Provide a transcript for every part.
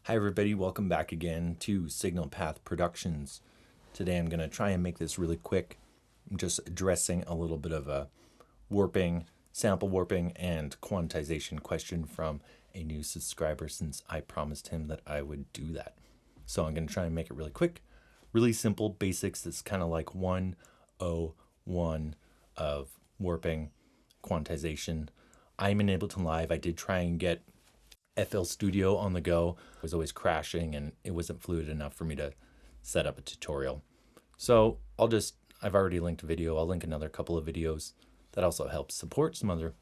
Hi everybody, welcome back again to Signal Path Productions. Today I'm going to try and make this really quick. I'm just addressing a little bit of a warping, sample warping, and quantization question from a new subscriber since I promised him that I would do that. So I'm going to try and make it really quick, really simple basics. It's kind of like 101 of warping, quantization. I'm in Ableton Live. I did try and get FL Studio on the go. It was always crashing and it wasn't fluid enough for me to set up a tutorial. So I've already linked a video. I'll link another couple of videos. That also helps support some other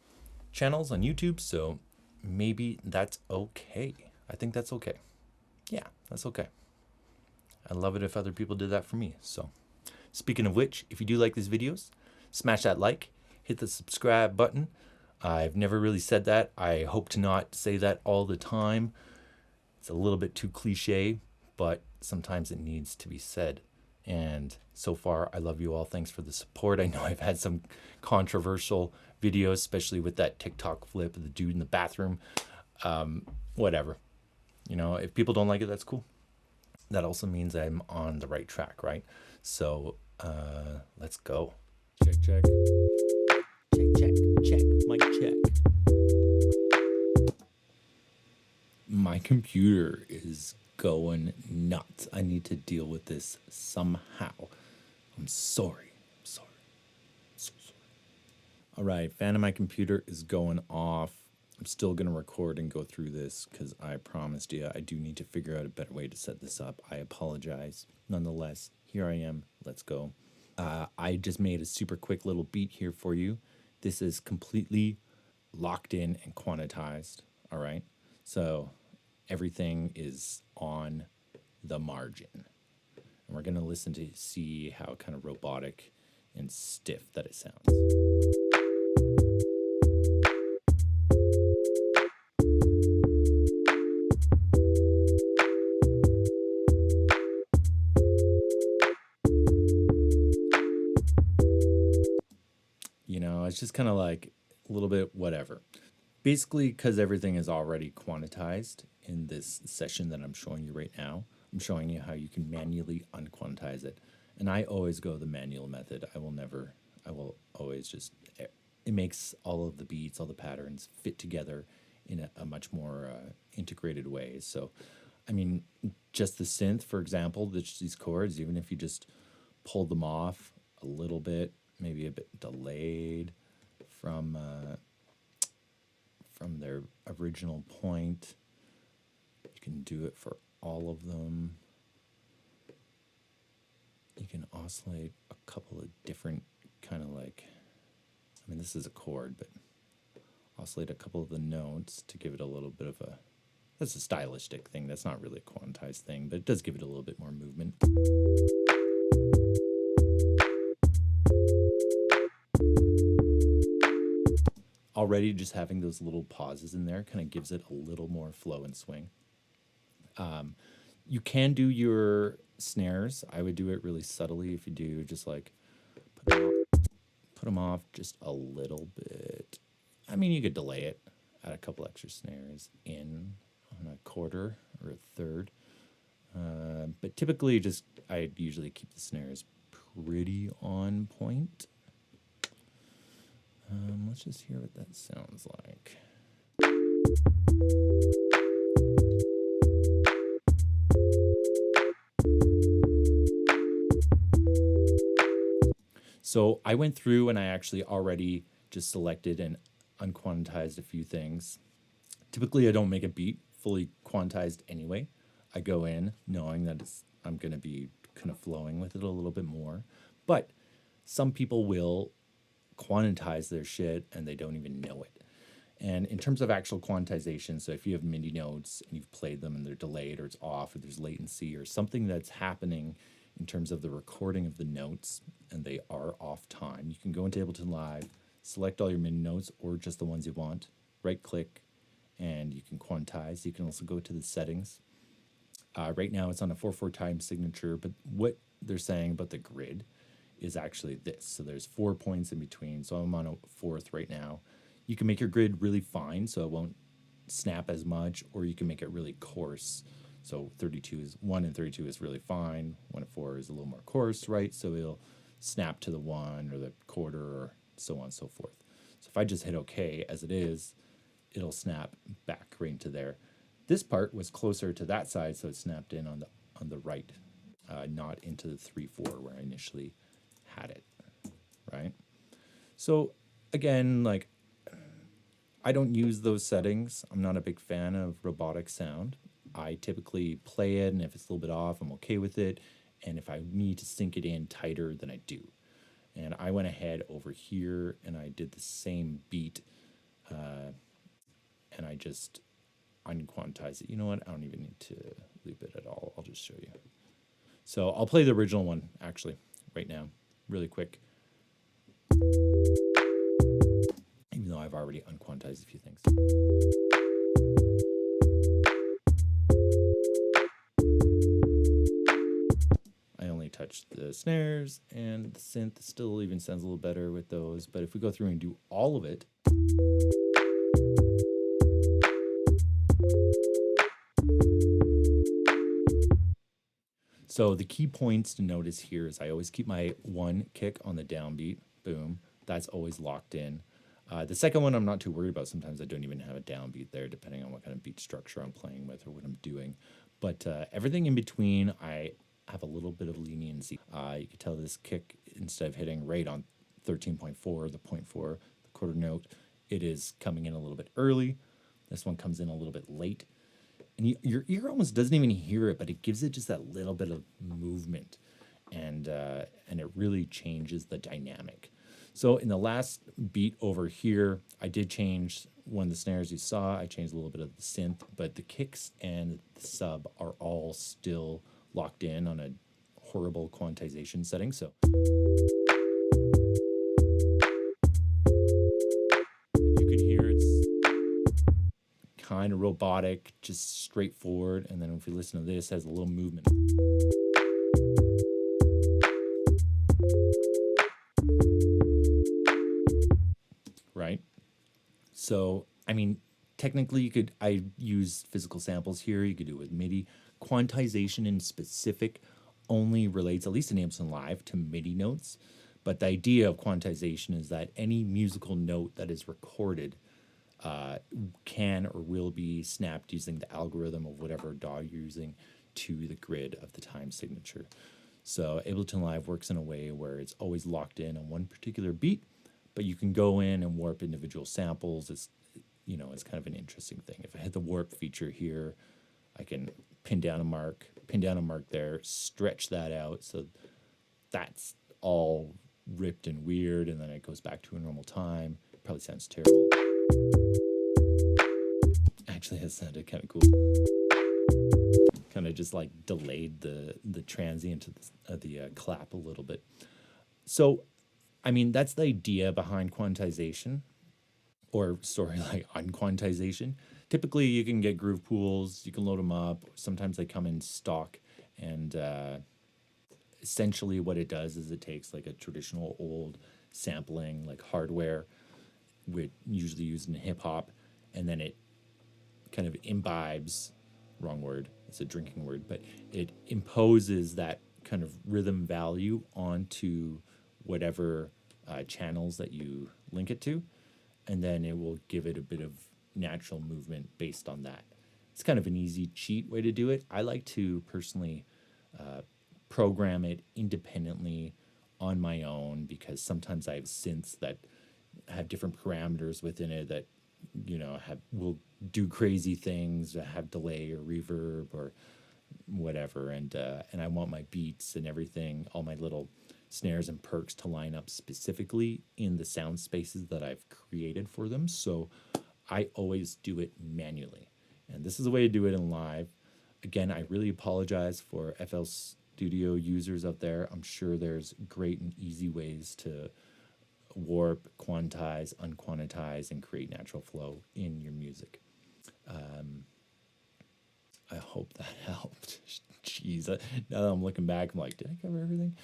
channels on YouTube. So maybe that's okay. I think that's okay. Yeah, that's okay. I'd love it if other people did that for me. So speaking of which, if you do like these videos, smash that like, hit the subscribe button. I've never really said that. I hope to not say that all the time. It's a little bit too cliche, but sometimes it needs to be said. And so far, I love you all. Thanks for the support. I know I've had some controversial videos, especially with that TikTok flip of the dude in the bathroom. Whatever. You know, if people don't like it, that's cool. That also means I'm on the right track, right? So let's go. Check, check. Check, check, check, mic check. My computer is going nuts. I need to deal with this somehow. I'm sorry. So sorry. All right, fan of my computer is going off. I'm still going to record and go through this because I promised you I do need to figure out a better way to set this up. I apologize. Nonetheless, here I am. Let's go. I just made a super quick little beat here for you. This is completely locked in and quantized, all right? So everything is on the margin. And we're going to listen to see how kind of robotic and stiff that it sounds. You know, it's just kind of like a little bit whatever. Basically, because everything is already quantized in this session that I'm showing you right now, I'm showing you how you can manually unquantize it. And I always go the manual method. I will always just, it makes all of the beats, all the patterns fit together in a much more integrated way. So, I mean, just the synth, for example, these chords, even if you just pull them off a little bit, maybe a bit delayed from their original point. You can do it for all of them. You can oscillate a couple of different kind of like, I mean, this is a chord, but oscillate a couple of the notes to give it a little bit of a, that's a stylistic thing. That's not really a quantized thing, but it does give it a little bit more movement. Already just having those little pauses in there kind of gives it a little more flow and swing. You can do your snares. I would do it really subtly if you do just like put them off just a little bit. I mean, you could delay it, add a couple extra snares in on a quarter or a third. But typically I usually keep the snares pretty on point. Let's just hear what that sounds like. So I went through and I actually already just selected and unquantized a few things. Typically, I don't make a beat fully quantized anyway. I go in knowing that I'm going to be kind of flowing with it a little bit more. But some people will quantize their shit and they don't even know it. And in terms of actual quantization, so if you have MIDI notes and you've played them and they're delayed or it's off or there's latency or something that's happening in terms of the recording of the notes and they are off time, you can go into Ableton Live, select all your MIDI notes or just the ones you want, right click, and you can quantize. You can also go to the settings. Right now it's on a 4/4 time signature, but what they're saying about the grid is actually this. So there's 4 points in between. So I'm on a 4th right now. You can make your grid really fine so it won't snap as much, or you can make it really coarse So 32 is 1 and 32 is really fine. 1 and 4 is a little more coarse, right? So it'll snap to the 1 or the quarter or so on and so forth. So if I just hit OK as it is, it'll snap back right into there. This part was closer to that side, so it snapped in on the right, not into the 3/4 where I initially had it, right? So again, like, I don't use those settings. I'm not a big fan of robotic sound. I typically play it, and if it's a little bit off, I'm okay with it. And if I need to sync it in tighter, then I do. And I went ahead over here and I did the same beat, and I just unquantize it. You know what? I don't even need to loop it at all. I'll just show you. So I'll play the original one actually right now, really quick. Even though I've already unquantized a few things. I only touched the snares, and the synth still even sounds a little better with those. But if we go through and do all of it, so the key points to notice here is I always keep my 1 kick on the downbeat, boom, that's always locked in. The second one I'm not too worried about. Sometimes I don't even have a downbeat there, depending on what kind of beat structure I'm playing with or what I'm doing. But everything in between, I have a little bit of leniency. You can tell this kick, instead of hitting right on 13.4, the 0.4, the quarter note, it is coming in a little bit early. This one comes in a little bit late. And your ear almost doesn't even hear it, but it gives it just that little bit of movement. And it really changes the dynamic. So in the last beat over here, I did change one of the snares you saw. I changed a little bit of the synth, but the kicks and the sub are all still locked in on a horrible quantization setting. So you can hear it's kind of robotic, just straightforward. And then if you listen to this, it has a little movement. Right? So, I mean, technically I use physical samples here. You could do it with MIDI. Quantization in specific only relates, at least in Ableton Live, to MIDI notes. But the idea of quantization is that any musical note that is recorded can or will be snapped using the algorithm of whatever DAW you're using to the grid of the time signature. So Ableton Live works in a way where it's always locked in on one particular beat, but you can go in and warp individual samples. It's kind of an interesting thing. If I hit the warp feature here, I can pin down a mark there, stretch that out. So that's all ripped and weird, and then it goes back to a normal time. It probably sounds terrible. Actually, that sounded kind of cool. Kind of just like delayed the transient of the clap a little bit. So, I mean, that's the idea behind quantization, or sorry, like unquantization. Typically, you can get groove pools, you can load them up. Sometimes they come in stock, and essentially what it does is it takes like a traditional old sampling, like hardware, which usually used in hip hop, and then it kind of imbibes, wrong word, it's a drinking word, but it imposes that kind of rhythm value onto whatever channels that you link it to, and then it will give it a bit of natural movement based on that. It's kind of an easy cheat way to do it. I like to personally program it independently on my own, because sometimes I have synths that have different parameters within it that will do crazy things, have delay or reverb or whatever, and I want my beats and everything, all my little snares and perks to line up specifically in the sound spaces that I've created for them. So I always do it manually, and this is the way to do it in live. Again, I really apologize for FL Studio users out there. I'm sure there's great and easy ways to warp, quantize, unquantize, and create natural flow in your music. I hope that helped. Jeez, now that I'm looking back, I'm like, did I cover everything?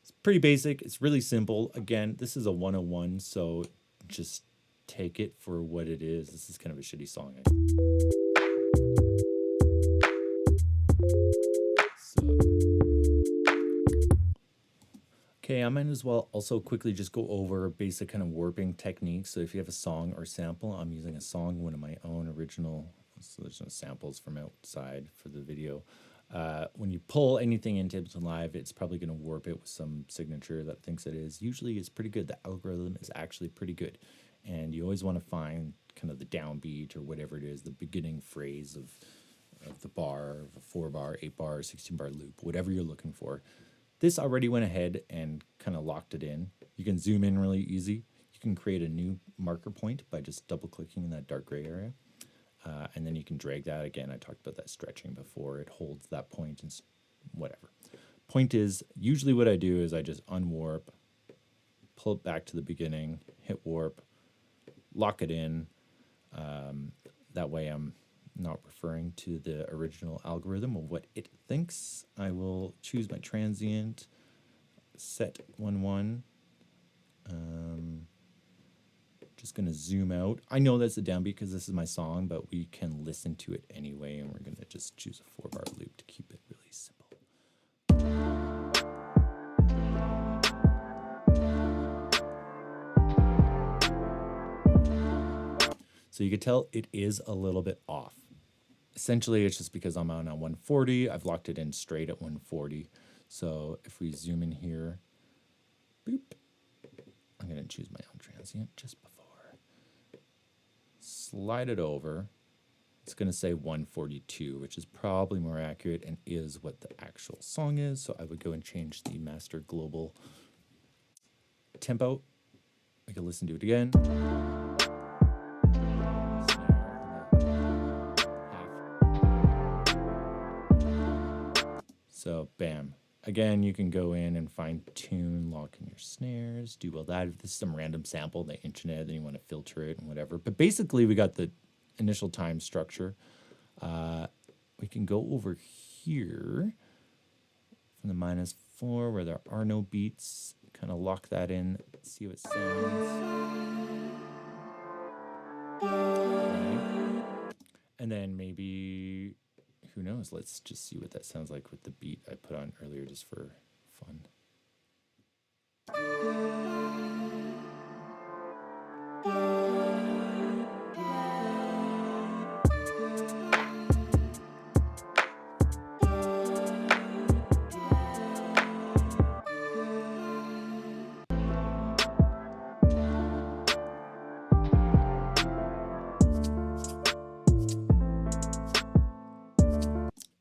It's pretty basic. It's really simple. Again, this is a 101, so just take it for what it is. This is kind of a shitty song. Okay, I might as well also quickly just go over basic kind of warping techniques. So if you have a song or sample, I'm using a song, one of my own original, so there's no samples from outside for the video. When you pull anything into Ableton Live, it's probably going to warp it with some signature that thinks it is. Usually it's pretty good. The algorithm is actually pretty good. And you always want to find kind of the downbeat or whatever it is, the beginning phrase of the bar, of a 4-bar, 8-bar, 16-bar loop, whatever you're looking for. This already went ahead and kind of locked it in. You can zoom in really easy. You can create a new marker point by just double clicking in that dark gray area. And then you can drag that again. I talked about that stretching before. It holds that point and whatever. Point is, usually what I do is I just unwarp, pull it back to the beginning, hit warp, lock it in. That way I'm not referring to the original algorithm of what it thinks. I will choose my transient, set 1-1. Just going to zoom out. I know that's a downbeat because this is my song, but we can listen to it anyway, and we're going to just choose a 4-bar loop to keep it really simple. So you can tell it is a little bit off. Essentially, it's just because I'm on a 140. I've locked it in straight at 140. So if we zoom in here, boop, I'm going to choose my own transient just before. Slide it over. It's going to say 142, which is probably more accurate and is what the actual song is. So I would go and change the master global tempo. I can listen to it again. So bam. Again, you can go in and fine tune, lock in your snares, do all that. If this is some random sample on the internet, then you want to filter it and whatever. But basically, we got the initial time structure. We can go over here from the -4 where there are no beats, kind of lock that in, see how it sounds. Right. And then maybe, who knows, let's just see what that sounds like with the beat I put on earlier just for fun.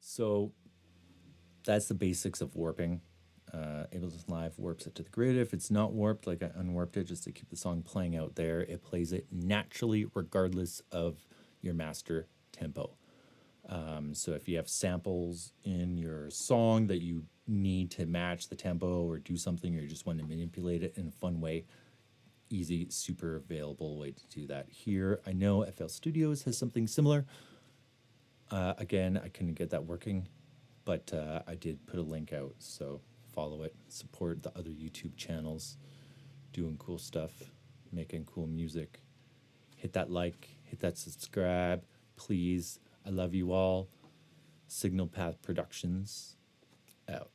So that's the basics of warping. Ableton Live warps it to the grid. If it's not warped, like I unwarped it just to keep the song playing out there, it plays it naturally regardless of your master tempo. So if you have samples in your song that you need to match the tempo or do something, or you just want to manipulate it in a fun way, easy, super available way to do that here. I know FL Studios has something similar. Again, I couldn't get that working, but I did put a link out, so follow it, support the other YouTube channels, doing cool stuff, making cool music. Hit that like, hit that subscribe, please. I love you all. Signal Path Productions, out.